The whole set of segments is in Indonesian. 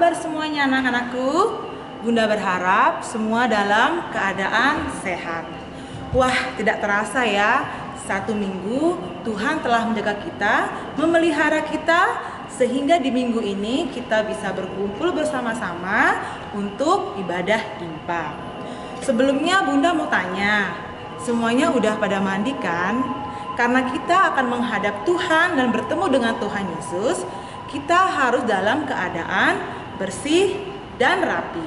kabar semuanya anak-anakku? Bunda berharap semua dalam keadaan sehat. Wah, tidak terasa ya, 1 minggu Tuhan telah menjaga kita, memelihara kita, sehingga di minggu ini kita bisa berkumpul bersama-sama untuk ibadah impa. Sebelumnya Bunda mau tanya, semuanya udah pada mandi kan? Karena kita akan menghadap Tuhan dan bertemu dengan Tuhan Yesus, kita harus dalam keadaan bersih dan rapi.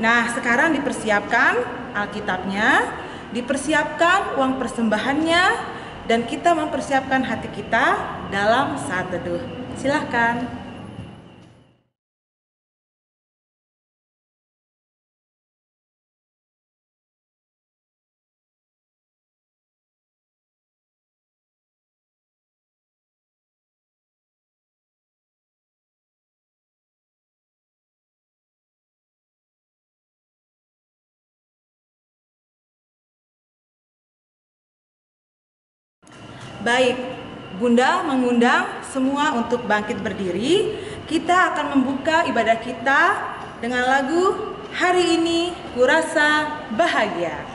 Nah, sekarang dipersiapkan Alkitabnya, dipersiapkan uang persembahannya, dan kita mempersiapkan hati kita dalam saat teduh. Silahkan. Baik, Bunda mengundang semua untuk bangkit berdiri. Kita akan membuka ibadah kita dengan lagu Hari Ini Kurasa Bahagia.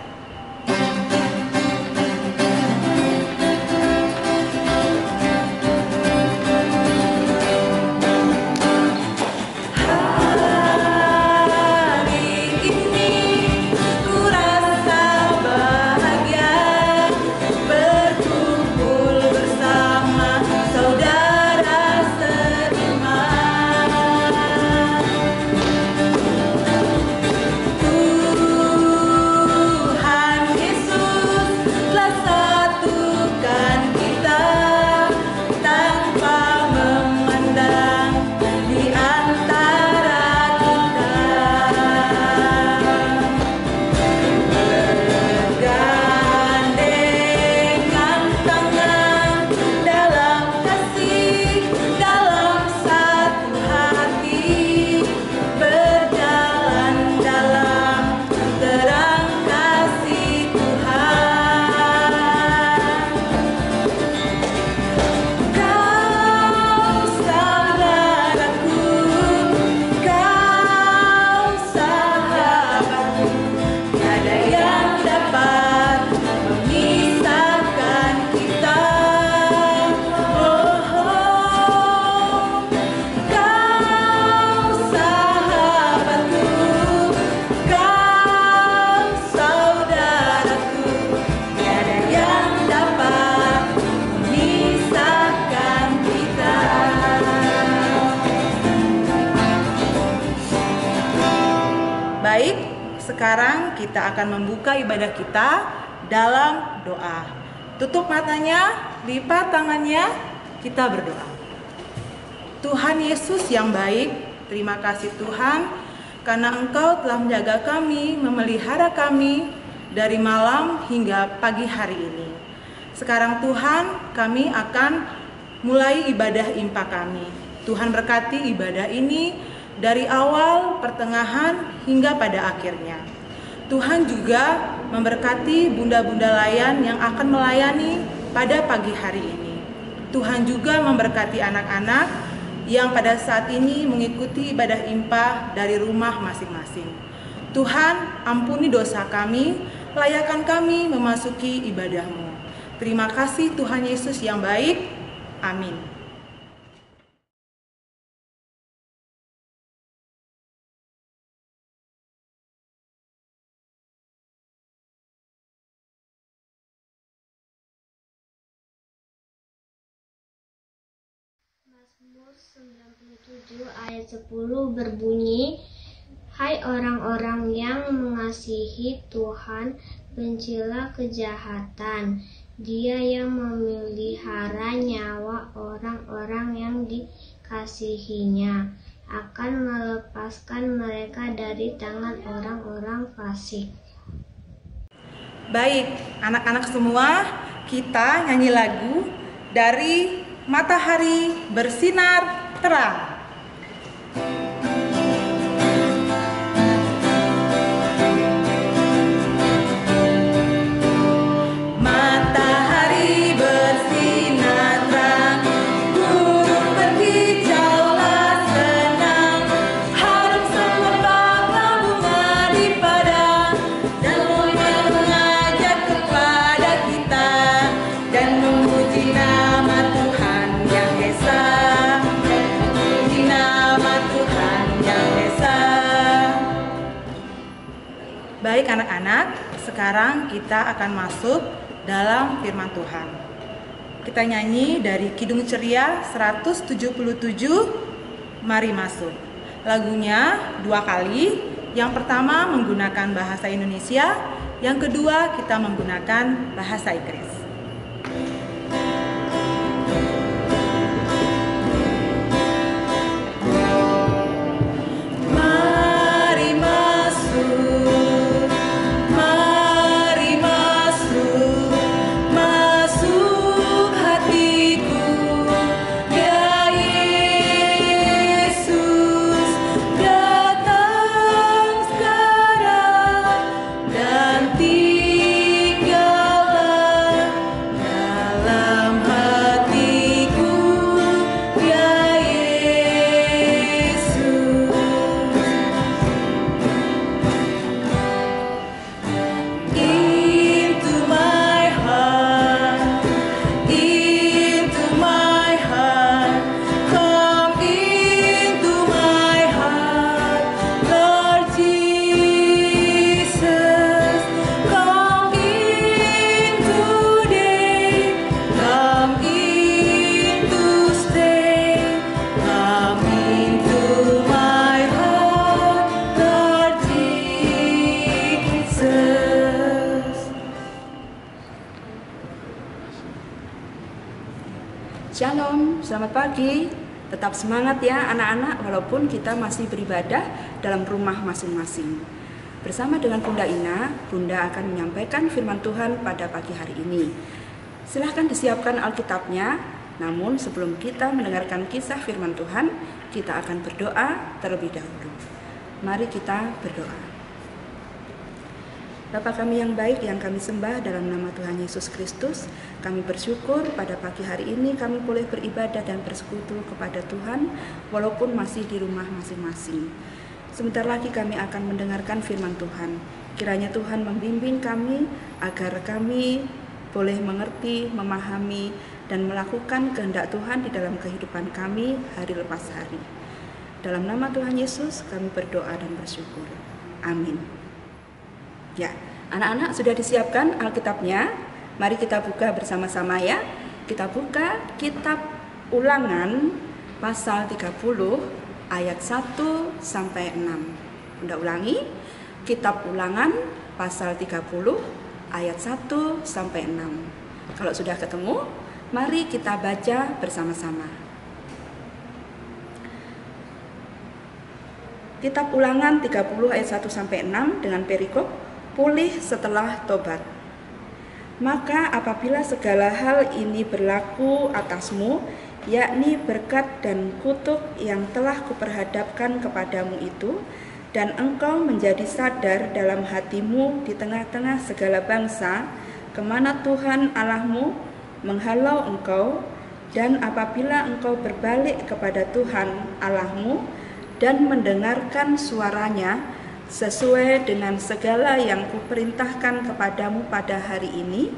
Baik, sekarang kita akan membuka ibadah kita dalam doa. Tutup matanya, lipat tangannya, kita berdoa. Tuhan Yesus yang baik, terima kasih Tuhan, karena Engkau telah menjaga kami, memelihara kami dari malam hingga pagi hari ini. Sekarang Tuhan, kami akan mulai ibadah impa kami. Tuhan berkati ibadah ini dari awal, pertengahan, hingga pada akhirnya. Tuhan juga memberkati bunda-bunda layan yang akan melayani pada pagi hari ini. Tuhan juga memberkati anak-anak yang pada saat ini mengikuti ibadah impa dari rumah masing-masing. Tuhan, ampuni dosa kami, layakkan kami memasuki ibadah-Mu. Terima kasih Tuhan Yesus yang baik. Amin. Mazmur 97 ayat 10 berbunyi, Hai orang-orang yang mengasihi Tuhan, bencilah kejahatan. Dia yang memelihara nyawa orang-orang yang dikasihinya, akan melepaskan mereka dari tangan orang-orang fasik. Baik, anak-anak semua, kita nyanyi lagu dari Matahari Bersinar Terang. Burung berkicaulah senang, Baik anak-anak, sekarang kita akan masuk dalam firman Tuhan. Kita nyanyi dari Kidung Ceria 177, Mari Masuk. Lagunya 2 kali. Yang pertama menggunakan bahasa Indonesia, yang kedua kita menggunakan bahasa Inggris. Shalom, selamat pagi. Tetap semangat ya anak-anak, walaupun kita masih beribadah dalam rumah masing-masing. Bersama dengan Bunda Ina, Bunda akan menyampaikan firman Tuhan pada pagi hari ini. Silahkan disiapkan Alkitabnya, namun sebelum kita mendengarkan kisah firman Tuhan, kita akan berdoa terlebih dahulu. Mari kita berdoa. Bapa kami yang baik yang kami sembah dalam nama Tuhan Yesus Kristus, kami bersyukur pada pagi hari ini kami boleh beribadah dan bersekutu kepada Tuhan walaupun masih di rumah masing-masing. Sebentar lagi kami akan mendengarkan firman Tuhan. Kiranya Tuhan membimbing kami agar kami boleh mengerti, memahami, dan melakukan kehendak Tuhan di dalam kehidupan kami hari lepas hari. Dalam nama Tuhan Yesus kami berdoa dan bersyukur. Amin. Ya, anak-anak sudah disiapkan Alkitabnya. Mari kita buka bersama-sama ya. Kita buka kitab Ulangan pasal 30 ayat 1 sampai 6. Bunda ulangi. Kitab Ulangan pasal 30 ayat 1 sampai 6. Kalau sudah ketemu, mari kita baca bersama-sama. Kitab Ulangan 30 ayat 1 sampai 6 dengan perikop pulih setelah tobat. Maka apabila segala hal ini berlaku atasmu, yakni berkat dan kutuk yang telah kuperhadapkan kepadamu itu, dan engkau menjadi sadar dalam hatimu di tengah-tengah segala bangsa, kemana Tuhan Allahmu menghalau engkau, dan apabila engkau berbalik kepada Tuhan Allahmu dan mendengarkan suaranya, sesuai dengan segala yang kuperintahkan kepadamu pada hari ini,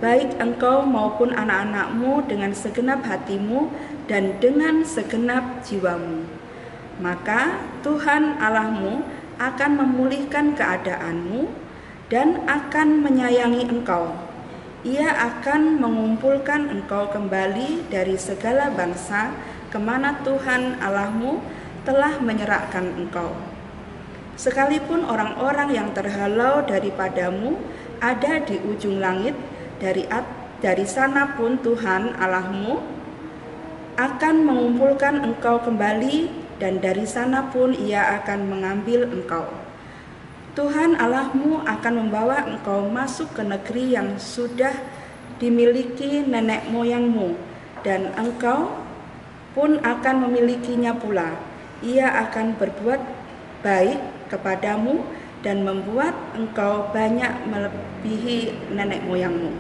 baik engkau maupun anak-anakmu dengan segenap hatimu dan dengan segenap jiwamu. Maka Tuhan Allahmu akan memulihkan keadaanmu dan akan menyayangi engkau. Ia akan mengumpulkan engkau kembali dari segala bangsa kemana Tuhan Allahmu telah menyerahkan engkau. Sekalipun orang-orang yang terhalau daripadamu ada di ujung langit, dari sana pun Tuhan Allahmu akan mengumpulkan engkau kembali, dan dari sana pun Ia akan mengambil engkau. Tuhan Allahmu akan membawa engkau masuk ke negeri yang sudah dimiliki nenek moyangmu, dan engkau pun akan memilikinya pula. Ia akan berbuat baik kepadamu dan membuat engkau banyak melebihi nenek moyangmu.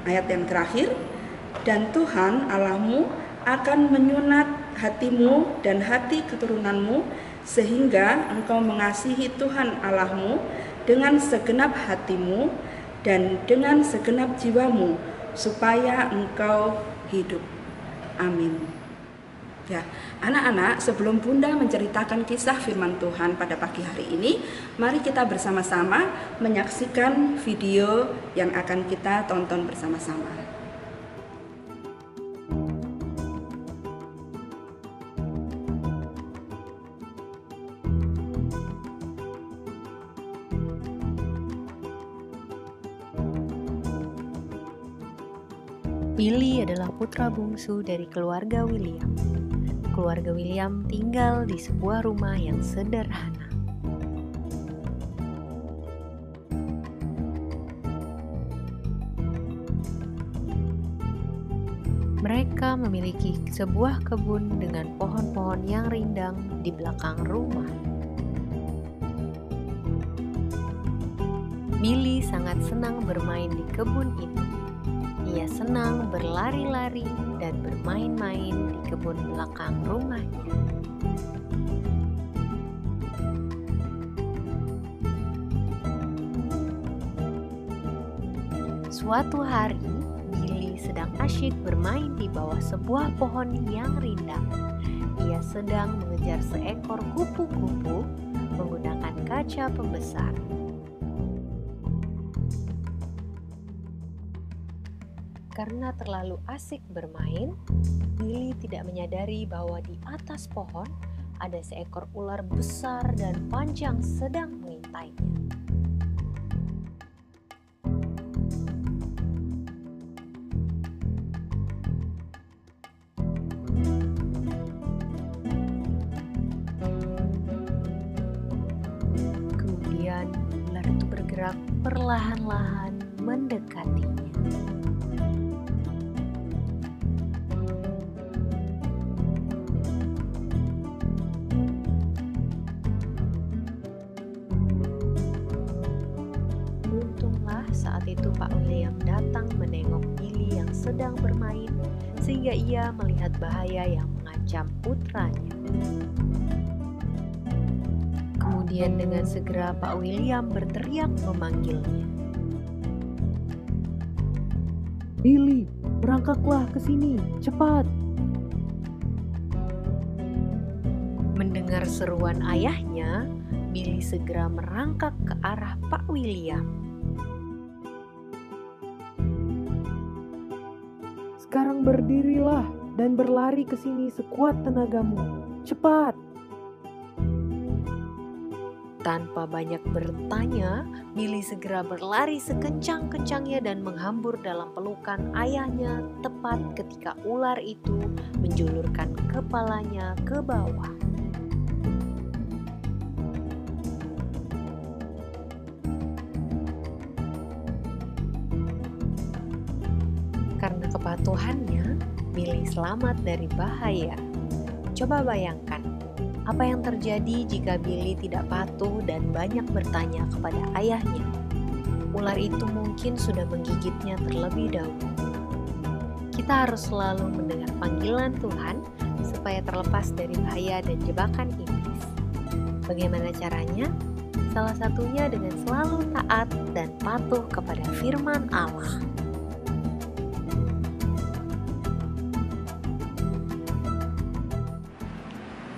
Ayat yang terakhir, dan Tuhan Allahmu akan menyunat hatimu dan hati keturunanmu, sehingga engkau mengasihi Tuhan Allahmu dengan segenap hatimu dan dengan segenap jiwamu, supaya engkau hidup. Amin. Ya, anak-anak, sebelum Bunda menceritakan kisah firman Tuhan pada pagi hari ini, mari kita bersama-sama menyaksikan video yang akan kita tonton bersama-sama. Billy adalah putra bungsu dari keluarga William. Keluarga William tinggal di sebuah rumah yang sederhana. Mereka memiliki sebuah kebun dengan pohon-pohon yang rindang di belakang rumah. Billy sangat senang bermain di kebun itu. Ia senang berlari-lari dan bermain-main di kebun belakang rumahnya. Suatu hari, Billy sedang asyik bermain di bawah sebuah pohon yang rindang. Ia sedang mengejar seekor kupu-kupu menggunakan kaca pembesar. Karena terlalu asik bermain, Billy tidak menyadari bahwa di atas pohon ada seekor ular besar dan panjang sedang mengintainya. Kemudian ular itu bergerak perlahan-lahan mendekatinya. Saat itu Pak William datang menengok Billy yang sedang bermain, sehingga ia melihat bahaya yang mengancam putranya. Kemudian dengan segera Pak William berteriak memanggilnya. Billy, berangkatlah ke sini, cepat. Mendengar seruan ayahnya, Billy segera merangkak ke arah Pak William. Sekarang berdirilah dan berlari ke sini sekuat tenagamu. Cepat! Tanpa banyak bertanya, Billy segera berlari sekencang-kencangnya dan menghambur dalam pelukan ayahnya tepat ketika ular itu menjulurkan kepalanya ke bawah. Karena kepatuhannya, Billy selamat dari bahaya. Coba bayangkan, apa yang terjadi jika Billy tidak patuh dan banyak bertanya kepada ayahnya? Ular itu mungkin sudah menggigitnya terlebih dahulu. Kita harus selalu mendengar panggilan Tuhan supaya terlepas dari bahaya dan jebakan iblis. Bagaimana caranya? Salah satunya dengan selalu taat dan patuh kepada firman Allah.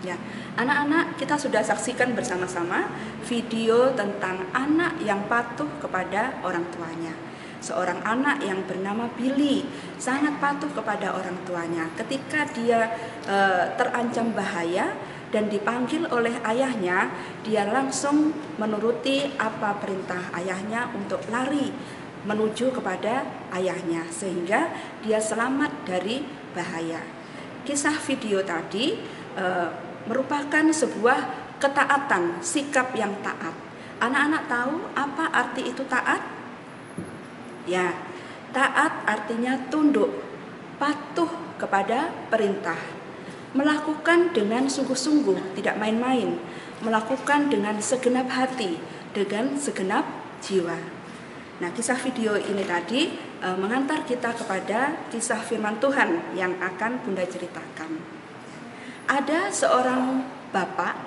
Ya, anak-anak, kita sudah saksikan bersama-sama video tentang anak yang patuh kepada orang tuanya. Seorang anak yang bernama Billy sangat patuh kepada orang tuanya. Ketika dia terancam bahaya dan dipanggil oleh ayahnya, dia langsung menuruti apa perintah ayahnya untuk lari menuju kepada ayahnya, sehingga dia selamat dari bahaya. Kisah video tadi merupakan sebuah ketaatan, sikap yang taat. Anak-anak tahu apa arti itu taat? Ya, taat artinya tunduk, patuh kepada perintah. Melakukan dengan sungguh-sungguh, tidak main-main. Melakukan dengan segenap hati, dengan segenap jiwa. Nah, kisah video ini tadi mengantar kita kepada kisah firman Tuhan yang akan Bunda ceritakan. Ada seorang bapak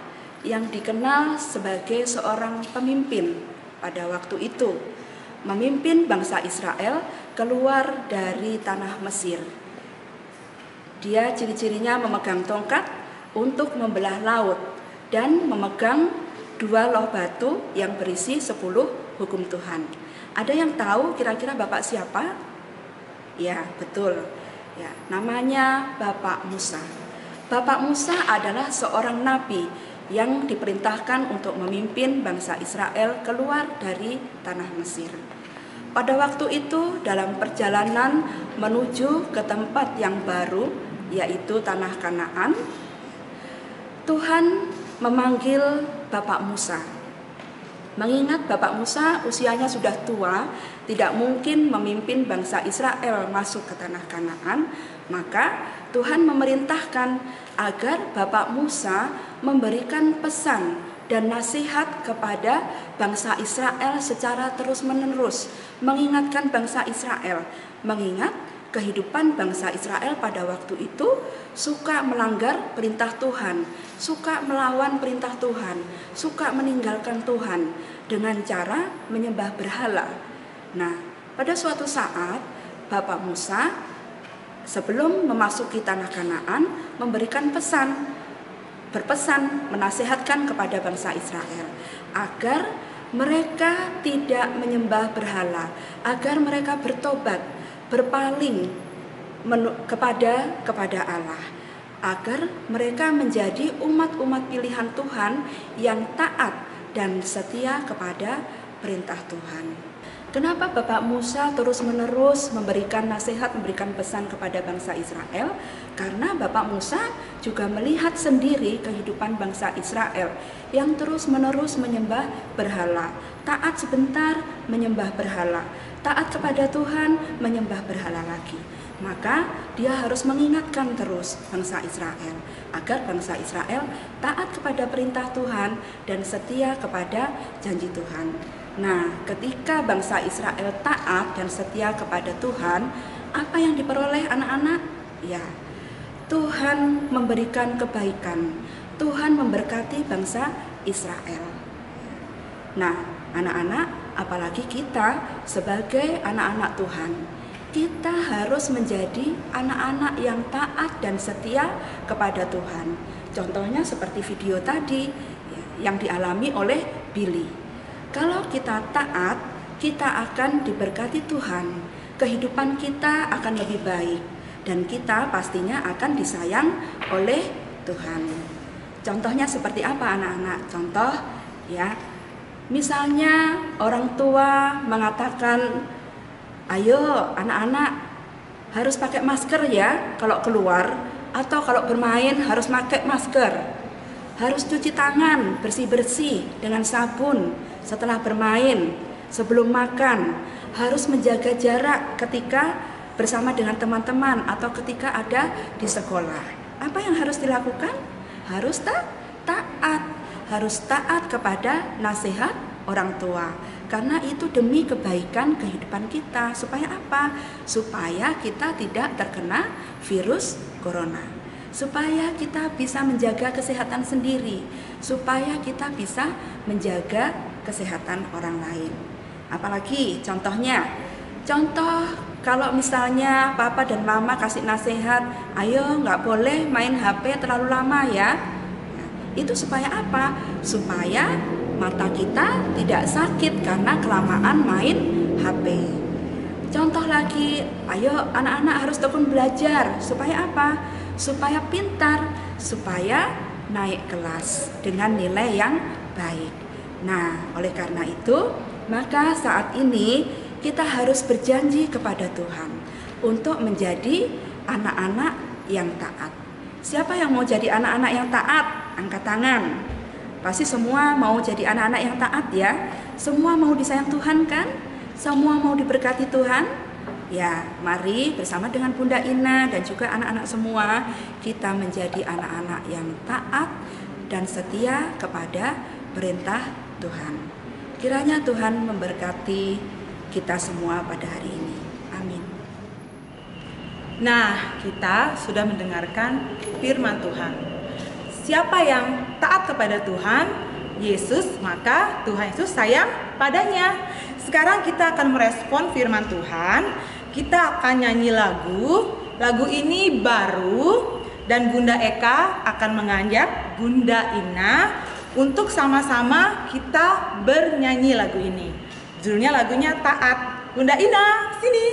yang dikenal sebagai seorang pemimpin pada waktu itu, memimpin bangsa Israel keluar dari tanah Mesir. Dia ciri-cirinya memegang tongkat untuk membelah laut dan memegang 2 loh batu yang berisi 10 hukum Tuhan. Ada yang tahu kira-kira Bapak siapa? Ya, betul. Ya, namanya Bapak Musa. Bapak Musa adalah seorang nabi yang diperintahkan untuk memimpin bangsa Israel keluar dari tanah Mesir. Pada waktu itu dalam perjalanan menuju ke tempat yang baru, yaitu tanah Kanaan, Tuhan memanggil Bapak Musa. Mengingat Bapak Musa usianya sudah tua, tidak mungkin memimpin bangsa Israel masuk ke tanah Kanaan, maka Tuhan memerintahkan agar Bapak Musa memberikan pesan dan nasihat kepada bangsa Israel secara terus-menerus, mengingatkan bangsa Israel, mengingat kehidupan bangsa Israel pada waktu itu suka melanggar perintah Tuhan, suka melawan perintah Tuhan, suka meninggalkan Tuhan dengan cara menyembah berhala. Nah, pada suatu saat Bapak Musa sebelum memasuki tanah Kanaan memberikan berpesan menasihatkan kepada bangsa Israel agar mereka tidak menyembah berhala, agar mereka bertobat, berpaling kepada Allah, agar mereka menjadi umat-umat pilihan Tuhan yang taat dan setia kepada perintah Tuhan. Kenapa Bapak Musa terus-menerus memberikan nasihat, memberikan pesan kepada bangsa Israel? Karena Bapak Musa juga melihat sendiri kehidupan bangsa Israel yang terus-menerus menyembah berhala. Taat sebentar, menyembah berhala. Taat kepada Tuhan, menyembah berhala lagi. Maka dia harus mengingatkan terus bangsa Israel agar bangsa Israel taat kepada perintah Tuhan dan setia kepada janji Tuhan. Nah, ketika bangsa Israel taat dan setia kepada Tuhan, apa yang diperoleh anak-anak? Ya, Tuhan memberikan kebaikan. Tuhan memberkati bangsa Israel. Nah, anak-anak, apalagi kita sebagai anak-anak Tuhan, kita harus menjadi anak-anak yang taat dan setia kepada Tuhan. Contohnya seperti video tadi yang dialami oleh Billy. Kalau kita taat, kita akan diberkati Tuhan. Kehidupan kita akan lebih baik dan kita pastinya akan disayang oleh Tuhan. Contohnya seperti apa anak-anak? Contoh ya, misalnya orang tua mengatakan, ayo anak-anak harus pakai masker ya kalau keluar, atau kalau bermain harus pakai masker, harus cuci tangan bersih-bersih dengan sabun setelah bermain, sebelum makan, harus menjaga jarak ketika bersama dengan teman-teman atau ketika ada di sekolah. Apa yang harus dilakukan? Harus taat, harus taat kepada nasihat orang tua. Karena itu demi kebaikan kehidupan kita. Supaya apa? Supaya kita tidak terkena virus corona. Supaya kita bisa menjaga kesehatan sendiri. Supaya kita bisa menjaga kesehatan orang lain. Apalagi contohnya, contoh kalau misalnya papa dan mama kasih nasihat, ayo nggak boleh main HP terlalu lama ya. Nah, itu supaya apa? Supaya mata kita tidak sakit karena kelamaan main HP. Contoh lagi, ayo anak-anak harus tekun belajar. Supaya apa? Supaya pintar, supaya naik kelas dengan nilai yang baik. Nah, oleh karena itu, maka saat ini kita harus berjanji kepada Tuhan untuk menjadi anak-anak yang taat. Siapa yang mau jadi anak-anak yang taat? Angkat tangan. Pasti semua mau jadi anak-anak yang taat ya. Semua mau disayang Tuhan kan? Semua mau diberkati Tuhan? Ya, mari bersama dengan Bunda Ina dan juga anak-anak semua kita menjadi anak-anak yang taat dan setia kepada perintah Tuhan. Kiranya Tuhan memberkati kita semua pada hari ini. Amin. Nah, kita sudah mendengarkan firman Tuhan. Siapa yang taat kepada Tuhan Yesus, maka Tuhan Yesus sayang padanya. Sekarang kita akan merespon firman Tuhan. Kita akan nyanyi lagu Lagu ini baru dan Bunda Eka akan mengajak Bunda Ina untuk sama-sama kita bernyanyi lagu ini. Judulnya lagunya Taat. Bunda Ina, sini.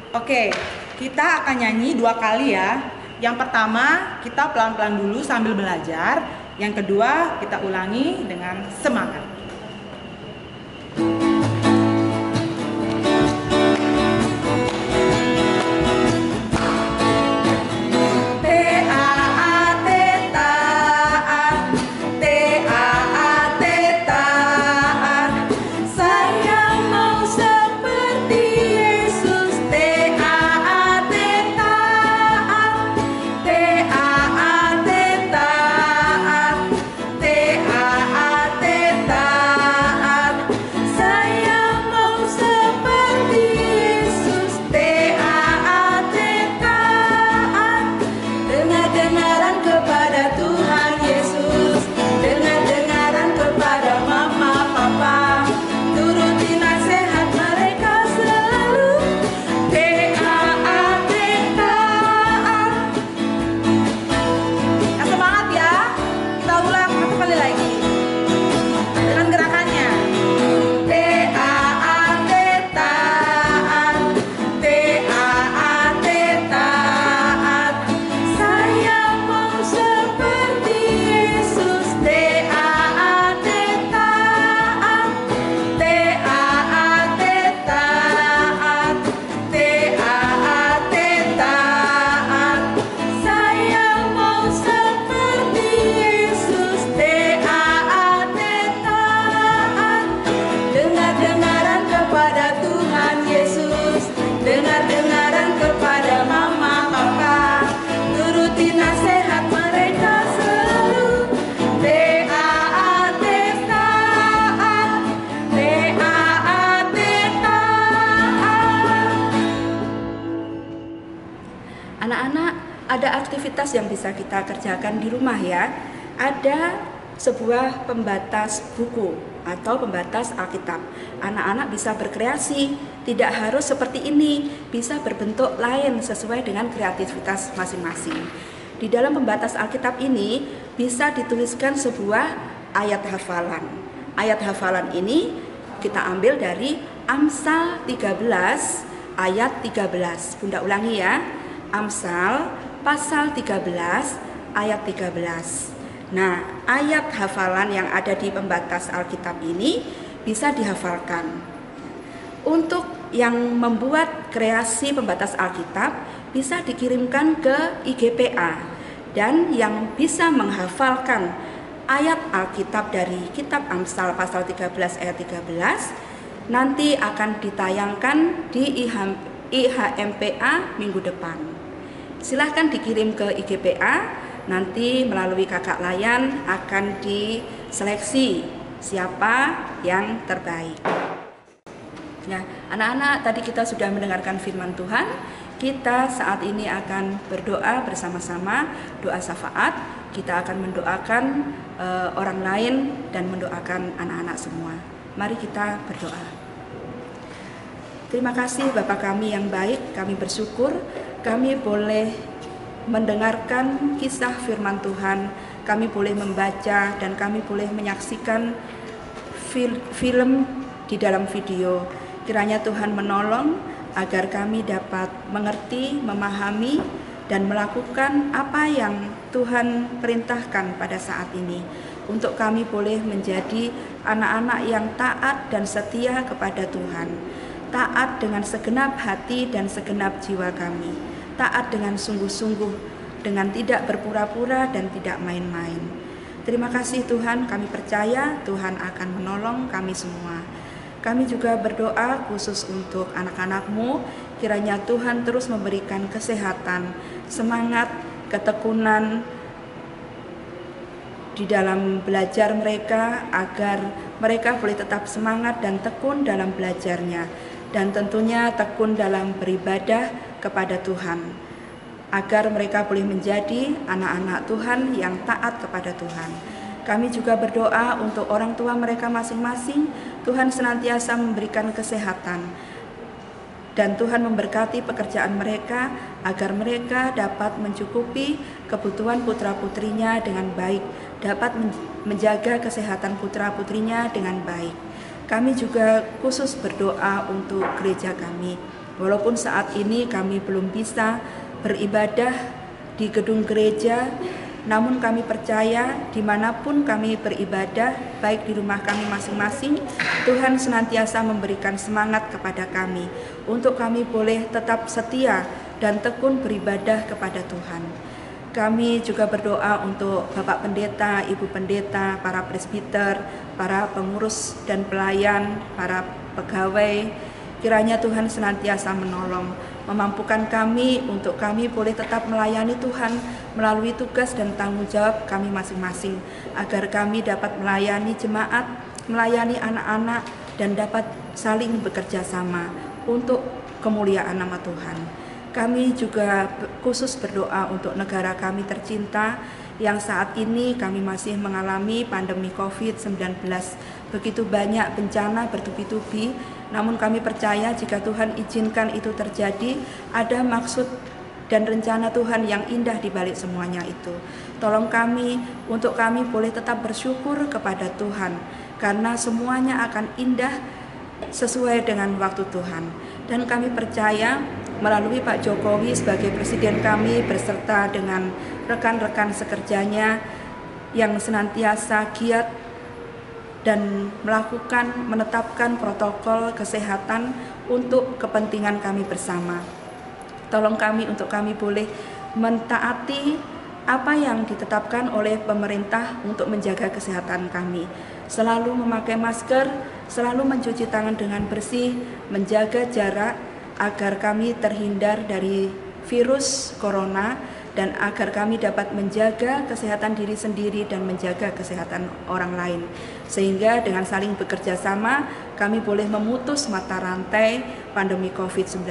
Oke, kita akan nyanyi 2 kali ya. Yang pertama kita pelan-pelan dulu sambil belajar. Yang kedua kita ulangi dengan semangat. Anak-anak, ada aktivitas yang bisa kita kerjakan di rumah ya. Ada sebuah pembatas buku atau pembatas Alkitab. Anak-anak bisa berkreasi, tidak harus seperti ini, bisa berbentuk lain sesuai dengan kreativitas masing-masing. Di dalam pembatas Alkitab ini bisa dituliskan sebuah ayat hafalan. Ayat hafalan ini kita ambil dari Amsal 13 ayat 13. Bunda ulangi ya. Amsal pasal 13 ayat 13. Nah, ayat hafalan yang ada di pembatas Alkitab ini bisa dihafalkan. Untuk yang membuat kreasi pembatas Alkitab bisa dikirimkan ke IGPA, dan yang bisa menghafalkan ayat Alkitab dari kitab Amsal pasal 13 ayat 13 nanti akan ditayangkan di IHMPA minggu depan. Silahkan dikirim ke IGPA, nanti melalui kakak layan akan diseleksi siapa yang terbaik. Nah, anak-anak, tadi kita sudah mendengarkan firman Tuhan. Kita saat ini akan berdoa bersama-sama, doa syafaat. Kita akan mendoakan orang lain dan mendoakan anak-anak semua. Mari kita berdoa. Terima kasih Bapa kami yang baik, kami bersyukur kami boleh mendengarkan kisah firman Tuhan, kami boleh membaca dan kami boleh menyaksikan film di dalam video. Kiranya Tuhan menolong agar kami dapat mengerti, memahami, dan melakukan apa yang Tuhan perintahkan pada saat ini. Untuk kami boleh menjadi anak-anak yang taat dan setia kepada Tuhan. Taat dengan segenap hati dan segenap jiwa kami. Taat dengan sungguh-sungguh, dengan tidak berpura-pura dan tidak main-main. Terima kasih Tuhan, kami percaya Tuhan akan menolong kami semua. Kami juga berdoa khusus untuk anak-anak-Mu, kiranya Tuhan terus memberikan kesehatan, semangat, ketekunan di dalam belajar mereka, agar mereka boleh tetap semangat dan tekun dalam belajarnya, dan tentunya tekun dalam beribadah kepada Tuhan, agar mereka boleh menjadi anak-anak Tuhan yang taat kepada Tuhan. Kami juga berdoa untuk orang tua mereka masing-masing, Tuhan senantiasa memberikan kesehatan dan Tuhan memberkati pekerjaan mereka agar mereka dapat mencukupi kebutuhan putra-putrinya dengan baik, dapat menjaga kesehatan putra-putrinya dengan baik. Kami juga khusus berdoa untuk gereja kami. Walaupun saat ini kami belum bisa beribadah di gedung gereja, namun kami percaya dimanapun kami beribadah, baik di rumah kami masing-masing, Tuhan senantiasa memberikan semangat kepada kami untuk kami boleh tetap setia dan tekun beribadah kepada Tuhan. Kami juga berdoa untuk Bapak Pendeta, Ibu Pendeta, para presbiter, para pengurus dan pelayan, para pegawai. Kiranya Tuhan senantiasa menolong, memampukan kami untuk kami boleh tetap melayani Tuhan melalui tugas dan tanggung jawab kami masing-masing, agar kami dapat melayani jemaat, melayani anak-anak, dan dapat saling bekerja sama untuk kemuliaan nama Tuhan. Kami juga khusus berdoa untuk negara kami tercinta yang saat ini kami masih mengalami pandemi COVID-19. Begitu banyak bencana bertubi-tubi, namun kami percaya jika Tuhan izinkan itu terjadi, ada maksud dan rencana Tuhan yang indah di balik semuanya itu. Tolong kami untuk kami boleh tetap bersyukur kepada Tuhan, karena semuanya akan indah sesuai dengan waktu Tuhan. Dan kami percaya melalui Pak Jokowi sebagai presiden kami beserta dengan rekan-rekan sekerjanya yang senantiasa giat dan menetapkan protokol kesehatan untuk kepentingan kami bersama. Tolong kami untuk kami boleh mentaati apa yang ditetapkan oleh pemerintah untuk menjaga kesehatan kami. Selalu memakai masker, selalu mencuci tangan dengan bersih, menjaga jarak agar kami terhindar dari virus corona dan agar kami dapat menjaga kesehatan diri sendiri dan menjaga kesehatan orang lain. Sehingga dengan saling bekerja sama, kami boleh memutus mata rantai pandemi COVID-19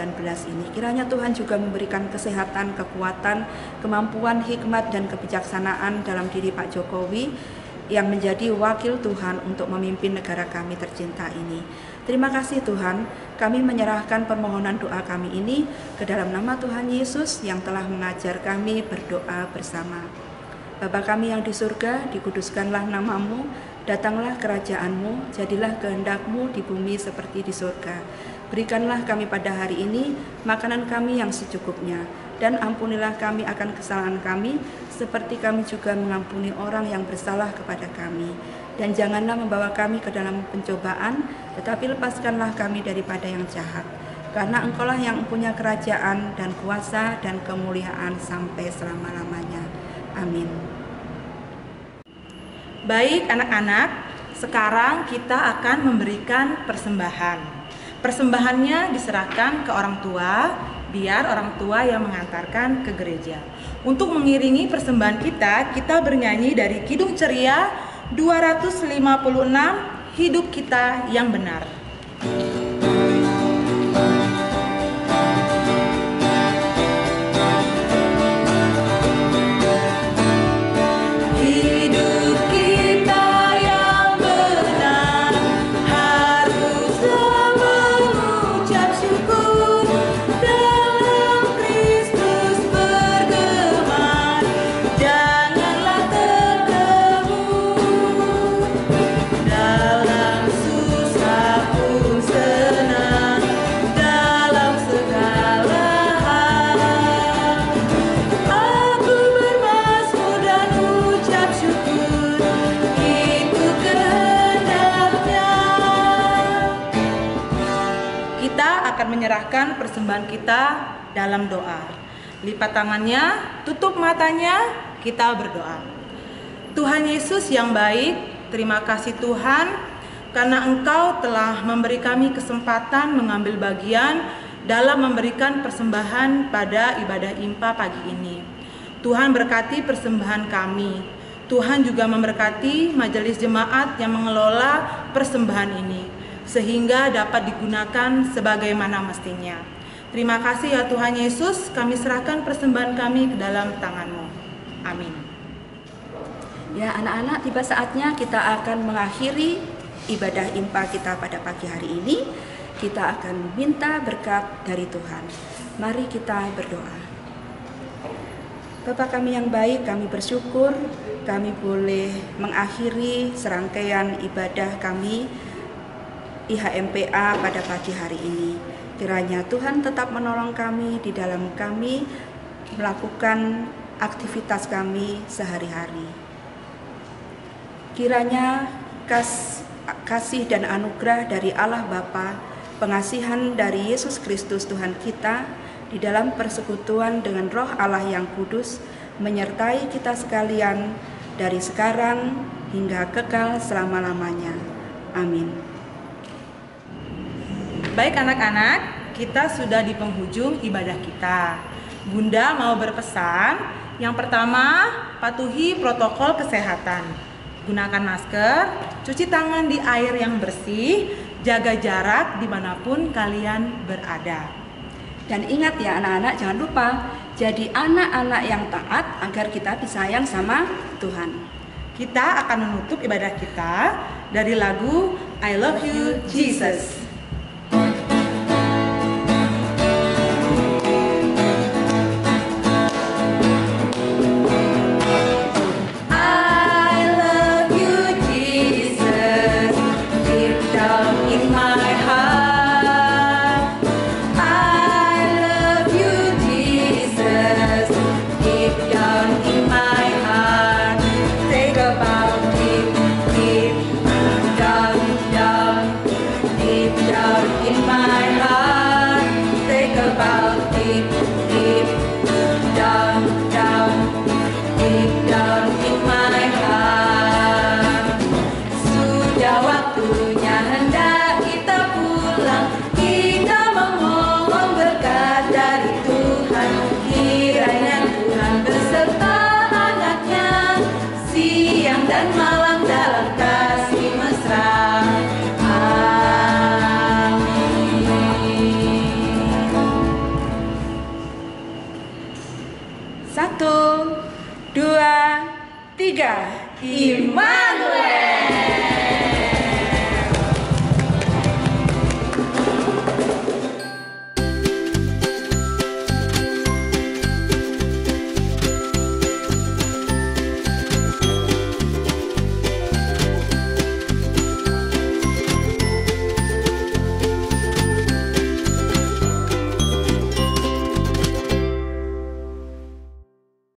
ini. Kiranya Tuhan juga memberikan kesehatan, kekuatan, kemampuan, hikmat, dan kebijaksanaan dalam diri Pak Jokowi yang menjadi wakil Tuhan untuk memimpin negara kami tercinta ini. Terima kasih Tuhan, kami menyerahkan permohonan doa kami ini ke dalam nama Tuhan Yesus yang telah mengajar kami berdoa bersama. Bapa kami yang di surga, dikuduskanlah namamu, datanglah kerajaan-Mu, jadilah kehendak-Mu di bumi seperti di surga. Berikanlah kami pada hari ini makanan kami yang secukupnya, dan ampunilah kami akan kesalahan kami, seperti kami juga mengampuni orang yang bersalah kepada kami. Dan janganlah membawa kami ke dalam pencobaan, tetapi lepaskanlah kami daripada yang jahat. Karena Engkaulah yang punya kerajaan dan kuasa dan kemuliaan sampai selama-lamanya. Amin. Baik anak-anak, sekarang kita akan memberikan persembahan. Persembahannya diserahkan ke orang tua, biar orang tua yang mengantarkan ke gereja. Untuk mengiringi persembahan kita bernyanyi dari Kidung Ceria 256, Hidup Kita Yang Benar. Menyerahkan persembahan kita dalam doa. Lipat tangannya, tutup matanya, kita berdoa. Tuhan Yesus yang baik, terima kasih Tuhan karena Engkau telah memberi kami kesempatan mengambil bagian dalam memberikan persembahan pada ibadah IMPA pagi ini. Tuhan berkati persembahan kami. Tuhan juga memberkati majelis jemaat yang mengelola persembahan ini, sehingga dapat digunakan sebagaimana mestinya. Terima kasih ya Tuhan Yesus, kami serahkan persembahan kami ke dalam tangan-Mu. Amin. Ya anak-anak, tiba saatnya kita akan mengakhiri ibadah IMPA kita pada pagi hari ini. kita akan minta berkat dari Tuhan. Mari kita berdoa. Bapa kami yang baik, kami bersyukur kami boleh mengakhiri serangkaian ibadah kami IHMPA pada pagi hari ini. Kiranya Tuhan tetap menolong kami di dalam kami melakukan aktivitas kami sehari-hari. Kiranya kasih dan anugerah dari Allah Bapa, pengasihan dari Yesus Kristus Tuhan kita, di dalam persekutuan dengan Roh Allah yang kudus, menyertai kita sekalian dari sekarang hingga kekal selama-lamanya. Amin. Baik anak-anak, kita sudah di penghujung ibadah kita. Bunda mau berpesan, yang pertama, patuhi protokol kesehatan. Gunakan masker, cuci tangan di air yang bersih, jaga jarak dimanapun kalian berada. Dan ingat ya anak-anak, jangan lupa jadi anak-anak yang taat agar kita disayang sama Tuhan. Kita akan menutup ibadah kita dari lagu I Love You Jesus. Satu, dua, tiga. Iman.